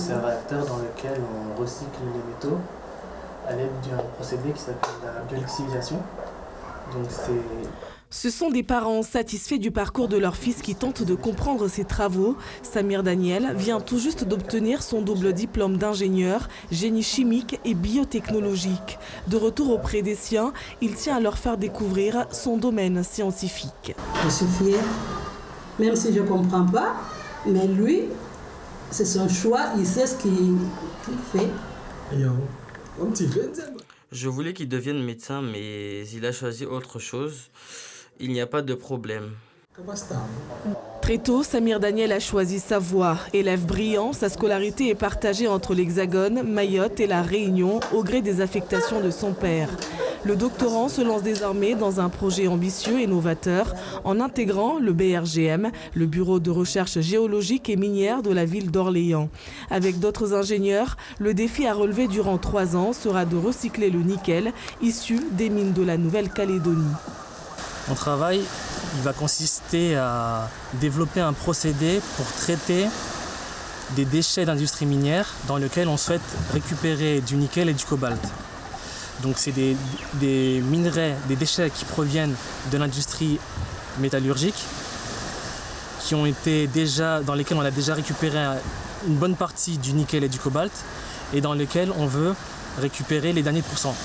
c'est un réacteur dans lequel on recycle les métaux à l'aide d'un procédé qui s'appelle la bioxydation. Donc Ce sont des parents satisfaits du parcours de leur fils qui tentent de comprendre ses travaux. Samir Daniel vient tout juste d'obtenir son double diplôme d'ingénieur, génie chimique et biotechnologique. De retour auprès des siens, il tient à leur faire découvrir son domaine scientifique. Je suis fière, même si je ne comprends pas, mais lui, c'est son choix, il sait ce qu'il fait. Je voulais qu'il devienne médecin, mais il a choisi autre chose. Il n'y a pas de problème. Très tôt, Samir Daniel a choisi sa voie. Élève brillant, sa scolarité est partagée entre l'Hexagone, Mayotte et la Réunion au gré des affectations de son père. Le doctorant se lance désormais dans un projet ambitieux et novateur en intégrant le BRGM, le Bureau de recherche géologique et minière de la ville d'Orléans. Avec d'autres ingénieurs, le défi à relever durant 3 ans sera de recycler le nickel issu des mines de la Nouvelle-Calédonie. Mon travail il va consister à développer un procédé pour traiter des déchets d'industrie minière dans lesquels on souhaite récupérer du nickel et du cobalt. Donc c'est des minerais, des déchets qui proviennent de l'industrie métallurgique, dans lesquels on a déjà récupéré une bonne partie du nickel et du cobalt et dans lesquels on veut récupérer les derniers pourcents.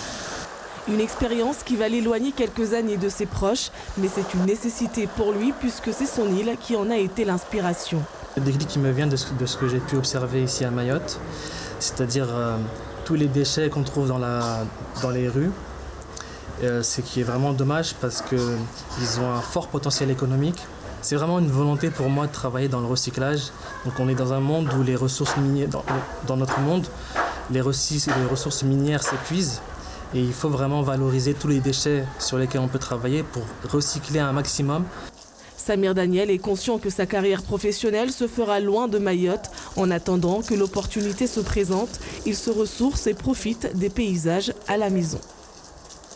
Une expérience qui va l'éloigner quelques années de ses proches, mais c'est une nécessité pour lui puisque c'est son île qui en a été l'inspiration. Le déclic qui me vient de ce que j'ai pu observer ici à Mayotte, c'est-à-dire tous les déchets qu'on trouve dans les rues, c'est qui est vraiment dommage parce qu'ils ont un fort potentiel économique. C'est vraiment une volonté pour moi de travailler dans le recyclage. Donc on est dans un monde où les ressources minières, dans notre monde, les ressources minières s'épuisent. Et il faut vraiment valoriser tous les déchets sur lesquels on peut travailler pour recycler un maximum. Samir Daniel est conscient que sa carrière professionnelle se fera loin de Mayotte. En attendant que l'opportunité se présente, il se ressource et profite des paysages à la maison.